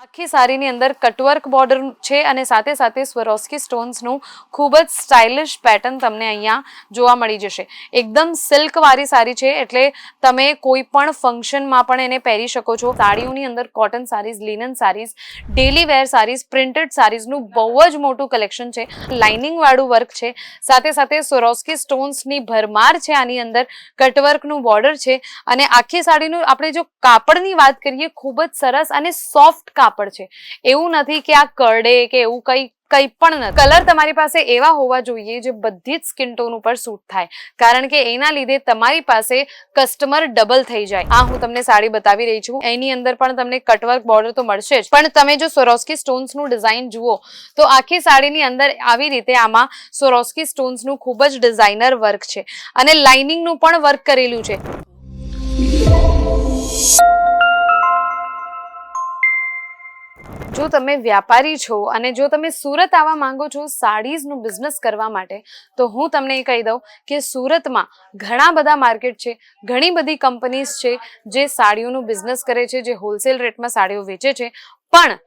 આખી સાડીની અંદર cutwork border છે અને સાથે સાથે સ્વરોસ્કી સ્ટોન્સનું ખૂબ જ સ્ટાઇલિશ પેટર્ન તમને અહીંયા જોવા મળી જશે. એકદમ સિલ્ક વાળી સાડી છે એટલે તમે કોઈ પણ ફંક્શનમાં પણ એને પહેરી શકો છો. સાડીઓની અંદર cotton saris, linen saris, daily wear saris, printed સાડીઝનું બહુ જ મોટું કલેક્શન છે. લાઇનિંગ વાળું વર્ક છે, સાથે સાથે સ્વરોસ્કી સ્ટોન્સની ભરમાર છે. આની અંદર કટવર્કનું બોર્ડર છે અને આખી સાડીનું આપણે જો કાપડની વાત કરીએ ખૂબ જ સરસ અને સોફ્ટ કાપડ છે. એવું નથી કે આ કરડે કે એવું કંઈ પણ નથી. કલર તમારી પાસે એવા હોવા જોઈએ જે બધી જ સ્કિન ટોન ઉપર સૂટ થાય, કારણ કે એના લીધે તમારી પાસે કસ્ટમર ડબલ થઈ જાય. આ હું તમને સાડી બતાવી રહી છું, એની અંદર પણ તમને કટવર્ક બોર્ડર તો મળશે જ, પણ તમે જો સ્વરોસ્કી સ્ટોન્સનું ડિઝાઇન જુઓ તો આખી સાડીની અંદર આવી રીતે આમાં સ્વરોસ્કી સ્ટોન્સનું ખૂબ જ ડિઝાઇનર વર્ક છે અને લાઇનિંગનું પણ વર્ક કરેલું છે. જો તમે વ્યાપારી છો અને જો તમે સુરત આવવા માંગો છો સાડીઝનું બિઝનેસ કરવા માટે, તો હું તમને એ કહી દઉં કે સુરતમાં ઘણા બધા માર્કેટ છે, ઘણી બધી કંપનીઝ છે જે સાડીઓનું બિઝનેસ કરે છે, જે હોલસેલ રેટમાં સાડીઓ વેચે છે. પણ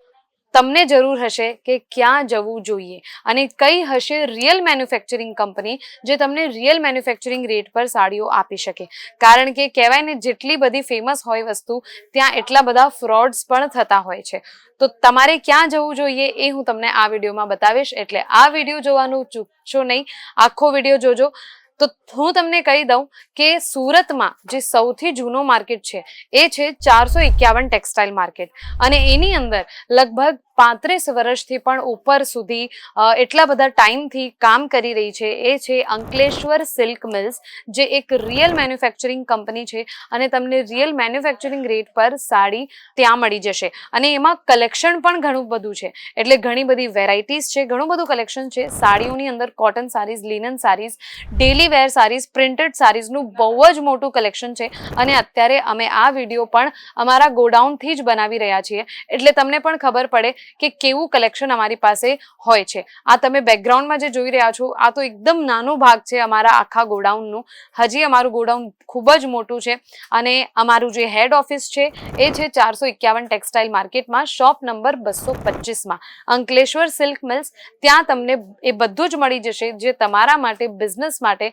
તમને જરૂર હશે કે ક્યાં જવું જોઈએ અને કઈ હશે રિયલ મેન્યુફેક્ચરિંગ કંપની જે તમને રિયલ મેન્યુફેક્ચરિંગ રેટ પર સાડીઓ આપી શકે. કારણ કે કહેવાય ને, જેટલી બધી ફેમસ હોય વસ્તુ ત્યાં એટલા બધા ફ્રોડ્સ પણ થતા હોય છે. તો તમારે ક્યાં જવું જોઈએ એ હું તમને આ વિડીયોમાં બતાવીશ, એટલે આ વિડીયો જોવાનું ચૂકશો નહીં, આખો વિડીયો જોજો. તો હું તમને કહી દઉં કે સુરતમાં જે સૌથી જૂનો માર્કેટ છે એ છે 451 ટેક્સટાઇલ માર્કેટ અને એની અંદર લગભગ 35 વર્ષથી પણ ઉપર સુધી એટલા બધા ટાઈમથી કામ કરી રહી છે એ છે અંકલેશ્વર સિલ્ક મિલ્સ, જે એક રિયલ મેન્યુફેક્ચરિંગ કંપની છે અને તમને રિયલ મેન્યુફેક્ચરિંગ રેટ પર સાડી ત્યાં મળી જશે. અને એમાં કલેક્શન પણ ઘણું બધું છે, એટલે ઘણી બધી વેરાયટીઝ છે, ઘણું બધું કલેક્શન છે. સાડીઓની અંદર cotton saris, linen saris, daily wear saris, printed સાડીઝનું બહુ જ મોટું કલેક્શન છે અને અત્યારે અમે આ વિડીયો પણ અમારા ગોડાઉનથી જ બનાવી રહ્યા છીએ, એટલે તમને પણ ખબર પડે કે કેવું કલેક્શન અમારી પાસે હોય છે. આ તમે બેકગ્રાઉન્ડમાં જે જોઈ રહ્યા છો આ તો એકદમ નાનો ભાગ છે અમારા આખા ગોડાઉનનું. હજી અમારું ગોડાઉન ખૂબ જ મોટું છે અને અમારું જે હેડ ઓફિસ છે એ છે 451 ટેક્સટાઇલ માર્કેટમાં, શોપ નંબર 225માં, અંકલેશ્વર સિલ્ક મિલ્સ. ત્યાં તમને એ બધું જ મળી જશે જે તમારા માટે, બિઝનેસ માટે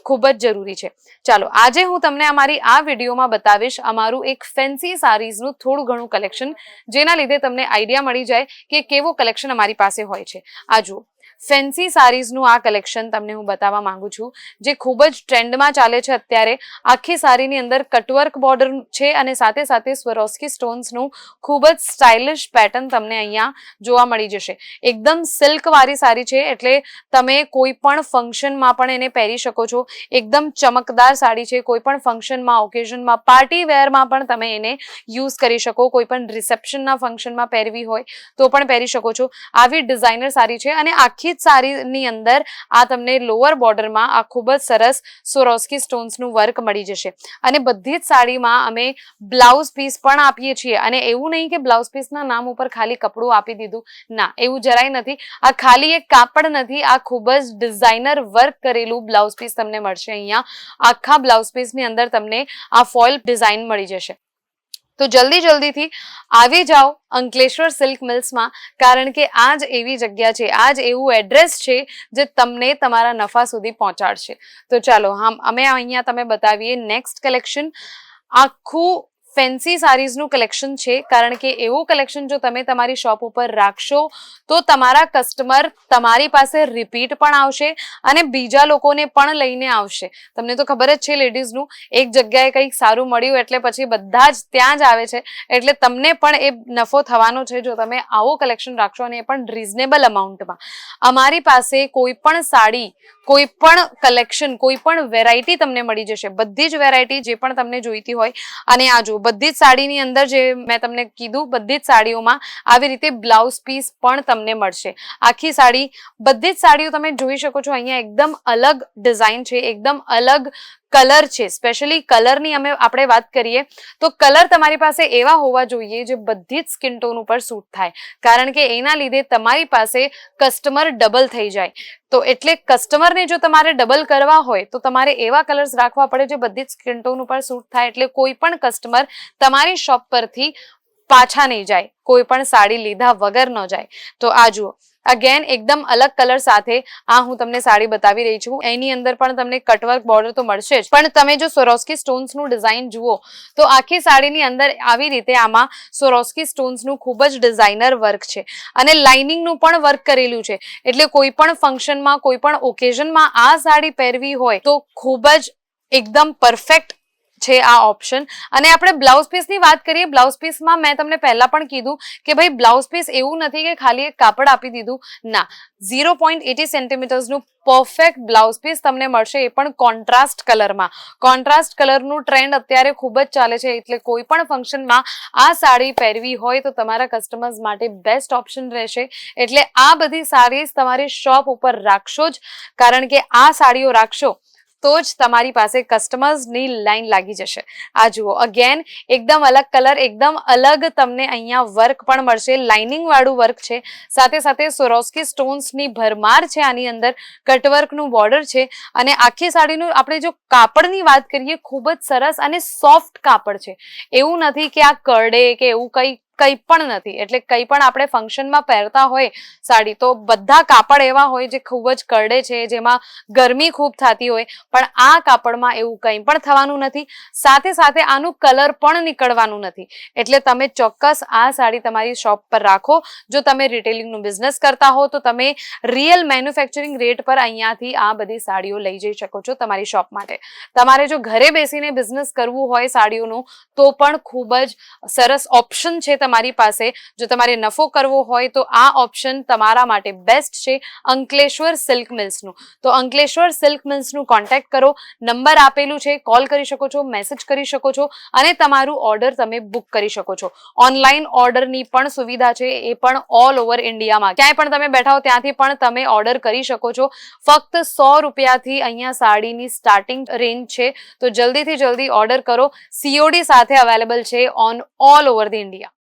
ખૂબ જ જરૂરી છે. ચાલો, આજે હું તમને અમારી આ વિડીયોમાં બતાવીશ અમારું એક ફેન્સી સાડીઝનું થોડું ઘણું કલેક્શન, જેના લીધે તમને આઈડિયા મળી જાય કે કેવું કલેક્શન અમારી પાસે હોય છે. આ જુઓ, ફેન્સી સાડીઝનું આ કલેક્શન તમને હું બતાવવા માંગુ છું, જે ખૂબ જ ટ્રેન્ડમાં ચાલે છે અત્યારે. આખી સાડીની અંદર કટવર્ક બોર્ડર છે અને સાથે સાથે સ્વરોસ્કી સ્ટોન્સનું ખૂબ જ સ્ટાઇલિશ પેટર્ન તમને અહીંયા જોવા મળી જશે. એકદમ સિલ્ક વાળી સાડી છે એટલે તમે કોઈ પણ ફંક્શનમાં પણ એને પહેરી શકો છો. એકદમ ચમકદાર સાડી છે, કોઈ પણ ફંક્શનમાં, ઓકેઝનમાં, પાર્ટી વેરમાં પણ તમે એને યુઝ કરી શકો. કોઈ પણ રિસેપ્શનના ફંક્શનમાં પહેરવી હોય તો પણ પહેરી શકો છો. આવી ડિઝાઇનર સાડી છે અને આખી જ સાડીની અંદર આ તમને લોઅર બોર્ડરમાં આ ખૂબ જ સરસ સ્વરોસ્કી સ્ટોન્સનું વર્ક મળી જશે અને બધી જ સાડીમાં અમે બ્લાઉઝ પીસ પણ આપીએ છીએ. અને એવું નહીં કે બ્લાઉઝ પીસના નામ ઉપર ખાલી કપડું આપી દીધું, ના, એવું જરાય નથી. આ ખાલી એક કાપડ નથી, આ ખૂબ જ ડિઝાઇનર વર્ક કરેલું બ્લાઉઝ પીસ તમને મળશે અહીંયા. આખા બ્લાઉઝ પીસની અંદર તમને આ ફોઇલ ડિઝાઇન મળી જશે. તો જલ્દીથી આવી જાઓ અંકલેશ્વર સિલ્ક મિલ્સમાં, કારણ કે આ જ એવી જગ્યા છે, આ જ એવું એડ્રેસ છે જે તમને તમારા નફા સુધી પહોંચાડશે. તો ચાલો, અમે અહીંયા તમે બતાવીએ નેક્સ્ટ કલેક્શન. આખું ફેન્સી સાડીઝનું કલેક્શન છે, કારણ કે એવું કલેક્શન જો તમે તમારી શોપ ઉપર રાખશો તો તમારા કસ્ટમર તમારી પાસે રિપીટ પણ આવશે અને બીજા લોકોને પણ લઈને આવશે. તમને તો ખબર જ છે લેડીઝનું, એક જગ્યાએ કંઈક સારું મળ્યું એટલે પછી બધા જ ત્યાં જ આવે છે, એટલે તમને પણ એ નફો થવાનો છે જો તમે આવો કલેક્શન રાખશો અને એ પણ રિઝનેબલ અમાઉન્ટમાં. અમારી પાસે કોઈ પણ સાડી, કોઈ પણ કલેક્શન, કોઈ પણ વેરાયટી તમને મળી જશે, બધી જ વેરાયટી જે પણ તમને જોઈતી હોય. અને આ જો બધી જ સાડીની અંદર જે મેં તમને કીધું, બધી જ સાડીઓમાં આવી રીતે બ્લાઉઝ પીસ પણ તમને મળશે. આખી સાડી, બધી જ સાડીઓ તમે જોઈ શકો છો અહીંયા એકદમ અલગ ડિઝાઇન છે, એકદમ અલગ કલર છે. સ્પેશિયલી કલરની આપણે વાત કરીએ તો કલર તમારી પાસે એવા હોવા જોઈએ જે બધી જ સ્કિન ટોન ઉપર સૂટ થાય, કારણ કે એના લીધે તમારી પાસે કસ્ટમર ડબલ થઈ જાય. તો એટલે કસ્ટમરને જો તમારે ડબલ કરવા હોય તો તમારે એવા કલર્સ રાખવા પડે જે બધી જ સ્કિન ટોન ઉપર સૂટ થાય, એટલે કોઈ પણ કસ્ટમર તમારી શોપ પરથી પાછા નહીં જાય, કોઈ પણ સાડી લીધા વગર ન જાય. તો આ જુઓ, અગેન એકદમ અલગ કલર સાથે આ હું તમને સાડી બતાવી રહી છું. એની અંદર પણ તમને કટવર્ક બોર્ડર તો મળશે જ, પણ તમે જો સ્વરોસ્કી સ્ટોન્સ નું ડિઝાઇન જુઓ તો આખી સાડીની અંદર આવી રીતે આમાં સ્વરોસ્કી સ્ટોન્સ નું ખૂબ જ ડિઝાઇનર વર્ક છે અને લાઇનિંગ નું પણ વર્ક કરેલું છે. એટલે કોઈ પણ ફંક્શનમાં, કોઈ પણ ઓકેઝનમાં આ સાડી પહેરવી હોય તો ખૂબ જ એકદમ પરફેક્ટ છે આ ઓપ્શન. અને આપણે બ્લાઉઝ પીસની વાત કરીએ, બ્લાઉઝ પીસમાં મેં તમને પહેલા પણ કીધું કે ભાઈ બ્લાઉઝ પીસ એવું નથી કે ખાલી એક કાપડ આપી દીધું, ના, 0.80 સેન્ટીમીટર્સનું પરફેક્ટ બ્લાઉઝ પીસ તમને મળશે, એ પણ કોન્ટ્રાસ્ટ કલરમાં. કોન્ટ્રાસ્ટ કલરનું ટ્રેન્ડ અત્યારે ખૂબ જ ચાલે છે, એટલે કોઈ પણ ફંક્શનમાં આ સાડી પહેરવી હોય તો તમારા કસ્ટમર્સ માટે બેસ્ટ ઓપ્શન રહેશે. એટલે આ બધી સાડીઝ તમારી શોપ ઉપર રાખશો જ, કારણ કે આ સાડીઓ રાખશો તો જ તમારી પાસે કસ્ટમર્સની લાઈન લાગી જશે. આ જુઓ, અગેન એકદમ અલગ કલર, એકદમ અલગ તમને અહીંયા વર્ક પણ મળશે, લાઇનિંગ વાળું વર્ક છે, સાથે સાથે સ્વરોસ્કી સ્ટોન્સની ભરમાર છે આની અંદર, કટવર્કનું બોર્ડર છે. અને આખી સાડીનું આપણે જો કાપડની વાત કરીએ, ખૂબ જ સરસ અને સોફ્ટ કાપડ છે. એવું નથી કે આ કરડે કે એવું કંઈ પણ નથી. એટલે કંઈ પણ આપણે ફંક્શનમાં પહેરતા હોય સાડી તો બધા કાપડ એવા હોય જે ખૂબ જ કરડે છે, જેમાં ગરમી ખૂબ થતી હોય, પણ આ કાપડમાં એવું કંઈ પણ થવાનું નથી. સાથે સાથે આનું કલર પણ નીકળવાનું નથી. એટલે તમે ચોક્કસ આ સાડી તમારી શોપ પર રાખો. જો તમે રિટેલિંગનું બિઝનેસ કરતા હો તો તમે રિયલ મેન્યુફેક્ચરિંગ રેટ પર અહીંયાથી આ બધી સાડીઓ લઈ જઈ શકો છો તમારી શોપ માટે. તમારે જો ઘરે બેસીને બિઝનેસ કરવું હોય સાડીઓનું તો પણ ખૂબ જ સરસ ઓપ્શન છે તમારી પાસે. જો તમારે નફો કરવો હોય તો આ ઓપ્શન તમારા માટે બેસ્ટ છે, અંકલેશ્વર સિલ્ક મિલ્સનું. તો અંકલેશ્વર સિલ્ક મિલ્સનું કોન્ટેક્ટ કરો, નંબર આપેલું છે, કોલ કરી શકો છો, મેસેજ કરી શકો છો અને તમારું ઓર્ડર તમે બુક કરી શકો છો. ઓનલાઈન ઓર્ડરની પણ સુવિધા છે, એ પણ ઓલ ઓવર ઇન્ડિયામાં ક્યાંય પણ તમે બેઠા હો ત્યાંથી પણ તમે ઓર્ડર કરી શકો છો. ફક્ત 100 રૂપિયાથી અહીંયા સાડીની સ્ટાર્ટિંગ રેન્જ છે, તો જલ્દીથી જલ્દી ઓર્ડર કરો. COD સાથે અવેલેબલ છે on all over the India.